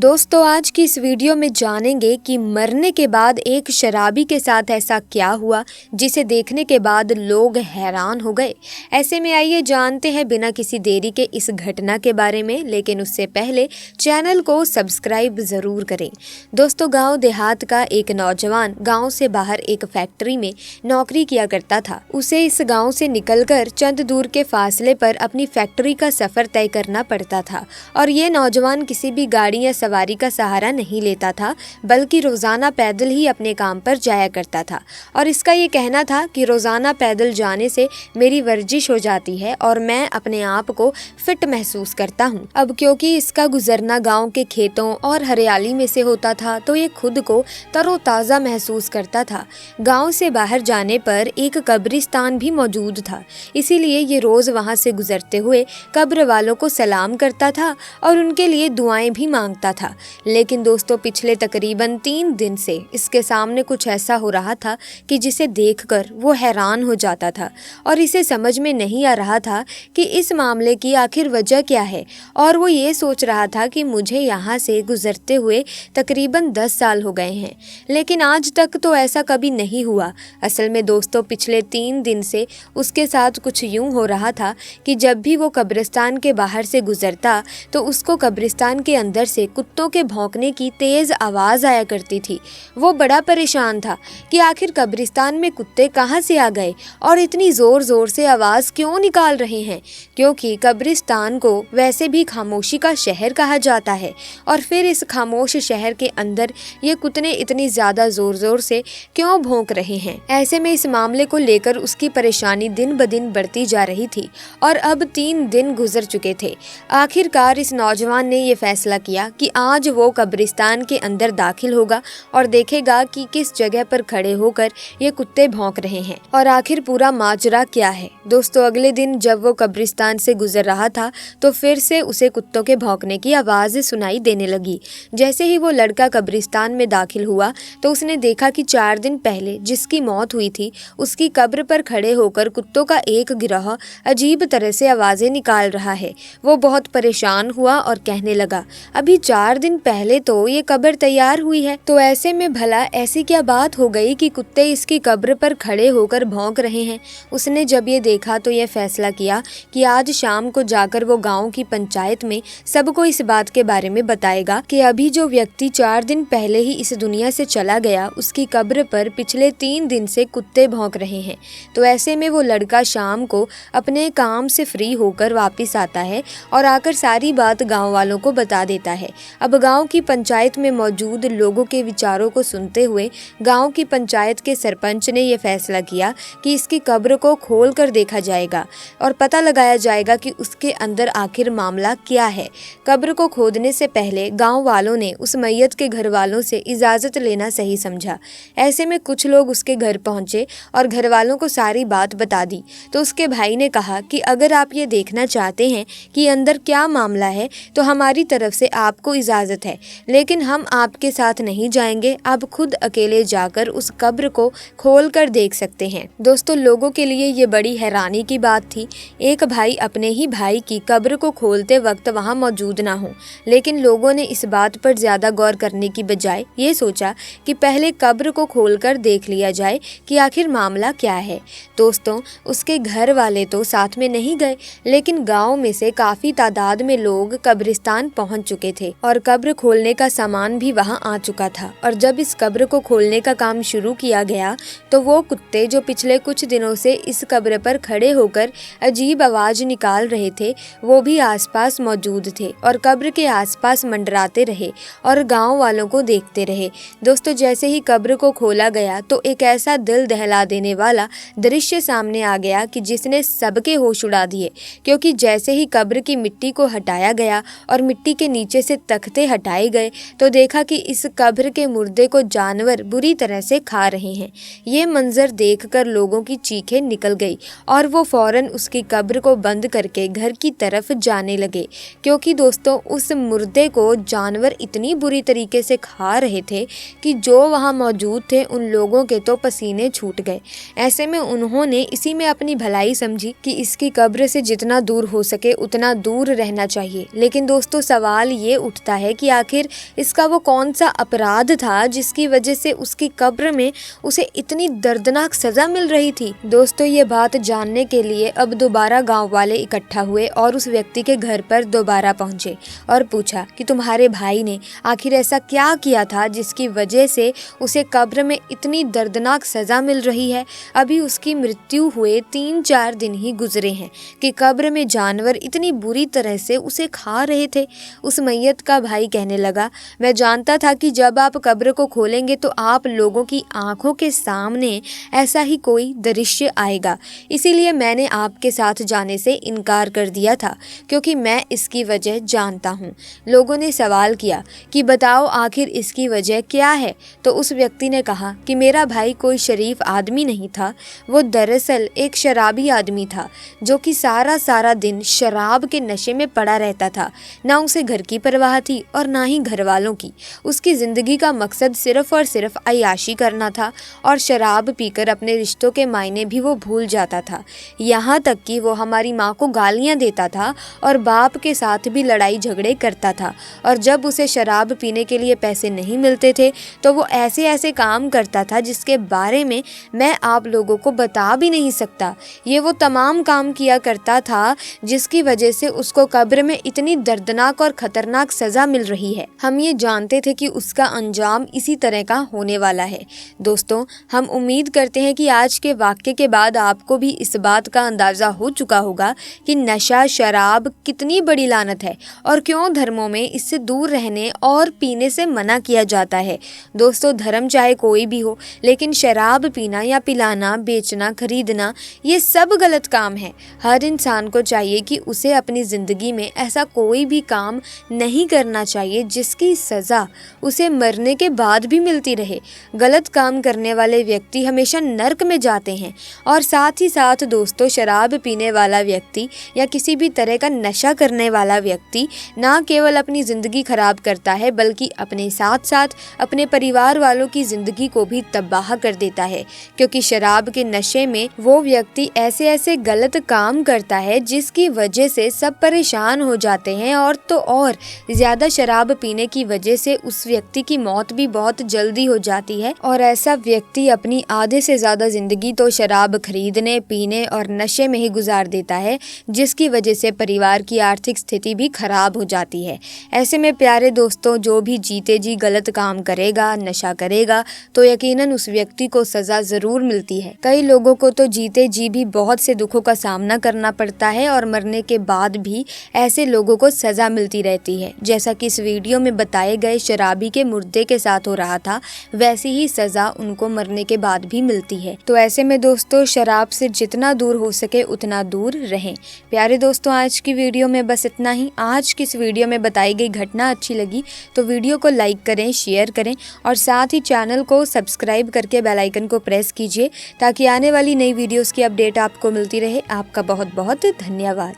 दोस्तों आज की इस वीडियो में जानेंगे कि मरने के बाद एक शराबी के साथ ऐसा क्या हुआ जिसे देखने के बाद लोग हैरान हो गए। ऐसे में आइए जानते हैं बिना किसी देरी के इस घटना के बारे में, लेकिन उससे पहले चैनल को सब्सक्राइब ज़रूर करें। दोस्तों गांव देहात का एक नौजवान गांव से बाहर एक फैक्ट्री में नौकरी किया करता था। उसे इस गाँव से निकलकर चंद दूर के फासले पर अपनी फैक्ट्री का सफ़र तय करना पड़ता था और ये नौजवान किसी भी गाड़ी या सवारी का सहारा नहीं लेता था, बल्कि रोजाना पैदल ही अपने काम पर जाया करता था। और इसका ये कहना था कि रोजाना पैदल जाने से मेरी वर्जिश हो जाती है और मैं अपने आप को फिट महसूस करता हूँ। अब क्योंकि इसका गुजरना गांव के खेतों और हरियाली में से होता था तो ये खुद को तरोताज़ा महसूस करता था। गांव से बाहर जाने पर एक कब्रिस्तान भी मौजूद था, इसीलिए ये रोज वहां से गुजरते हुए कब्र वालों को सलाम करता था और उनके लिए दुआएं भी मांगता था। लेकिन दोस्तों पिछले तकरीबन 3 दिन से इसके सामने कुछ ऐसा हो रहा था कि जिसे देखकर वो हैरान हो जाता था और इसे समझ में नहीं आ रहा था कि इस मामले की आखिर वजह क्या है। और वो ये सोच रहा था कि मुझे यहाँ से गुजरते हुए तकरीबन 10 साल हो गए हैं, लेकिन आज तक तो ऐसा कभी नहीं हुआ। असल में दोस्तों पिछले 3 दिन से उसके साथ कुछ यूं हो रहा था कि जब भी वो कब्रिस्तान के बाहर से गुजरता तो उसको कब्रिस्तान के अंदर से कुत्तों के भौंकने की तेज आवाज आया करती थी। वो बड़ा परेशान था कि आखिर कब्रिस्तान में कुत्ते कहाँ से आ गए और इतनी जोर जोर से आवाज क्यों निकाल रहे हैं, क्योंकि कब्रिस्तान को वैसे भी खामोशी का शहर कहा जाता है और फिर इस खामोश शहर के अंदर ये कुत्ते इतनी ज्यादा जोर जोर से क्यों भौंक रहे हैं। ऐसे में इस मामले को लेकर उसकी परेशानी दिन ब दिन बढ़ती जा रही थी और अब 3 दिन गुजर चुके थे। आखिरकार इस नौजवान ने ये फैसला किया कि आज वो कब्रिस्तान के अंदर दाखिल होगा और देखेगा कि किस जगह पर खड़े होकर ये कुत्ते भौंक रहे हैं और आखिर पूरा माजरा क्या है। दोस्तों अगले दिन जब वो कब्रिस्तान से गुजर रहा था तो फिर से उसे कुत्तों के भौंकने की आवाज़ सुनाई देने लगी। जैसे ही वो लड़का कब्रिस्तान में दाखिल हुआ तो उसने देखा कि 4 दिन पहले जिसकी मौत हुई थी उसकी कब्र पर खड़े होकर कुत्तों का एक गिरोह अजीब तरह से आवाज़ें निकाल रहा है। वो बहुत परेशान हुआ और कहने लगा, अभी 4 दिन पहले तो ये कब्र तैयार हुई है, तो ऐसे में भला ऐसी क्या बात हो गई कि कुत्ते इसकी कब्र पर खड़े होकर भौंक रहे हैं। उसने जब ये देखा तो ये फैसला किया कि आज शाम को जाकर वो गांव की पंचायत में सबको इस बात के बारे में बताएगा कि अभी जो व्यक्ति 4 दिन पहले ही इस दुनिया से चला गया उसकी कब्र पर पिछले 3 दिन से कुत्ते भौंक रहे हैं। तो ऐसे में वो लड़का शाम को अपने काम से फ्री होकर वापिस आता है और आकर सारी बात गाँव वालों को बता देता है। अब गांव की पंचायत में मौजूद लोगों के विचारों को सुनते हुए गांव की पंचायत के सरपंच ने यह फैसला किया कि इसकी कब्र को खोल कर देखा जाएगा और पता लगाया जाएगा कि उसके अंदर आखिर मामला क्या है। कब्र को खोदने से पहले गांव वालों ने उस मैयत के घर वालों से इजाज़त लेना सही समझा। ऐसे में कुछ लोग उसके घर पहुंचे और घर वालों को सारी बात बता दी। तो उसके भाई ने कहा कि अगर आप ये देखना चाहते हैं कि अंदर क्या मामला है तो हमारी तरफ से आपको इजाज़त है, लेकिन हम आपके साथ नहीं जाएंगे। आप खुद अकेले जाकर उस कब्र को खोल कर देख सकते हैं। दोस्तों लोगों के लिए ये बड़ी हैरानी की बात थी। एक भाई अपने ही भाई की कब्र को खोलते वक्त वहां मौजूद ना हो, लेकिन लोगों ने इस बात पर ज़्यादा गौर करने की बजाय ये सोचा कि पहले कब्र को खोल कर देख लिया जाए कि आखिर मामला क्या है। दोस्तों उसके घर वाले तो साथ में नहीं गए, लेकिन गाँव में से काफ़ी तादाद में लोग कब्रिस्तान पहुँच चुके थे और कब्र खोलने का सामान भी वहां आ चुका था। और जब इस कब्र को खोलने का काम शुरू किया गया तो वो कुत्ते जो पिछले कुछ दिनों से इस कब्र पर खड़े होकर अजीब आवाज निकाल रहे थे वो भी आसपास मौजूद थे और कब्र के आसपास मंडराते रहे और गांव वालों को देखते रहे। दोस्तों जैसे ही कब्र को खोला गया तो एक ऐसा दिल दहला देने वाला दृश्य सामने आ गया कि जिसने सबके होश उड़ा दिए, क्योंकि जैसे ही कब्र की मिट्टी को हटाया गया और मिट्टी के नीचे से तख्ते हटाए गए तो देखा कि इस कब्र के मुर्दे को जानवर बुरी तरह से खा रहे हैं। ये मंजर देखकर लोगों की चीखें निकल गई और वो फौरन उसकी कब्र को बंद करके घर की तरफ जाने लगे, क्योंकि दोस्तों उस मुर्दे को जानवर इतनी बुरी तरीके से खा रहे थे कि जो वहाँ मौजूद थे उन लोगों के तो पसीने छूट गए। ऐसे में उन्होंने इसी में अपनी भलाई समझी कि इसकी कब्र से जितना दूर हो सके उतना दूर रहना चाहिए। लेकिन दोस्तों सवाल ये उठता जानता है कि आखिर इसका वो कौन सा अपराध था जिसकी वजह से उसकी कब्र में उसे इतनी दर्दनाक सजा मिल रही थी। दोस्तों, ये बात जानने के लिए अब दोबारा गांव वाले इकट्ठा हुए और उस व्यक्ति के घर पर दोबारा पहुंचे और पूछा कि तुम्हारे भाई ने आखिर ऐसा क्या किया था जिसकी वजह से उसे कब्र में इतनी दर्दनाक सजा मिल रही है। अभी उसकी मृत्यु हुए 3-4 दिन ही गुजरे हैं कि कब्र में जानवर इतनी बुरी तरह से उसे खा रहे थे। उस मैयत का भाई कहने लगा, मैं जानता था कि जब आप कब्र को खोलेंगे तो आप लोगों की आंखों के सामने ऐसा ही कोई दृश्य आएगा, इसीलिए मैंने आपके साथ जाने से इनकार कर दिया था क्योंकि मैं इसकी वजह जानता हूँ। लोगों ने सवाल किया कि बताओ आखिर इसकी वजह क्या है, तो उस व्यक्ति ने कहा कि मेरा भाई कोई शरीफ आदमी नहीं था, वो दरअसल एक शराबी आदमी था जो कि सारा दिन शराब के नशे में पड़ा रहता था। ना उसे घर की परवाह थी और ना ही घर वालों की। उसकी ज़िंदगी का मकसद सिर्फ और सिर्फ अय्याशी करना था और शराब पीकर अपने रिश्तों के मायने भी वो भूल जाता था। यहाँ तक कि वो हमारी माँ को गालियाँ देता था और बाप के साथ भी लड़ाई झगड़े करता था, और जब उसे शराब पीने के लिए पैसे नहीं मिलते थे तो वो ऐसे काम करता था जिसके बारे में मैं आप लोगों को बता भी नहीं सकता। ये वो तमाम काम किया करता था जिसकी वजह से उसको कब्र में इतनी दर्दनाक और खतरनाक सजा मिल रही है। हम ये जानते थे कि उसका अंजाम इसी तरह का होने वाला है। दोस्तों, हम उम्मीद करते हैं कि आज के वाक्य के बाद आपको भी इस बात का अंदाज़ा हो चुका होगा कि नशा शराब कितनी बड़ी लानत है और क्यों धर्मों में इससे दूर रहने और पीने से मना किया जाता है। दोस्तों, धर्म चाहे कोई भी हो, लेकिन शराब पीना या पिलाना, बेचना, खरीदना, ये सब गलत काम है। हर इंसान को चाहिए कि उसे अपनी ज़िंदगी में ऐसा कोई भी काम नहीं करना चाहिए जिसकी सज़ा उसे मरने के बाद भी मिलती रहे। गलत काम करने वाले व्यक्ति हमेशा नर्क में जाते हैं। और साथ ही साथ दोस्तों, शराब पीने वाला व्यक्ति या किसी भी तरह का नशा करने वाला व्यक्ति ना केवल अपनी ज़िंदगी खराब करता है बल्कि अपने साथ साथ अपने परिवार वालों की ज़िंदगी को भी तबाह कर देता है, क्योंकि शराब के नशे में वो व्यक्ति ऐसे गलत काम करता है जिसकी वजह से सब परेशान हो जाते हैं। और तो और ज़्यादा शराब पीने की वजह से उस व्यक्ति की मौत भी बहुत जल्दी हो जाती है और ऐसा व्यक्ति अपनी आधे से ज़्यादा ज़िंदगी तो शराब खरीदने, पीने और नशे में ही गुजार देता है, जिसकी वजह से परिवार की आर्थिक स्थिति भी खराब हो जाती है। ऐसे में प्यारे दोस्तों, जो भी जीते जी गलत काम करेगा, नशा करेगा, तो यकीनन उस व्यक्ति को सज़ा ज़रूर मिलती है। कई लोगों को तो जीते जी भी बहुत से दुखों का सामना करना पड़ता है और मरने के बाद भी ऐसे लोगों को सज़ा मिलती रहती है। जैसा कि इस वीडियो में बताए गए शराबी के मुर्दे के साथ हो रहा था, वैसी ही सज़ा उनको मरने के बाद भी मिलती है। तो ऐसे में दोस्तों, शराब से जितना दूर हो सके उतना दूर रहें। प्यारे दोस्तों, आज की वीडियो में बस इतना ही। आज की इस वीडियो में बताई गई घटना अच्छी लगी तो वीडियो को लाइक करें, शेयर करें और साथ ही चैनल को सब्सक्राइब करके बेल आइकन को प्रेस कीजिए ताकि आने वाली नई वीडियोस की अपडेट आपको मिलती रहे। आपका बहुत बहुत धन्यवाद।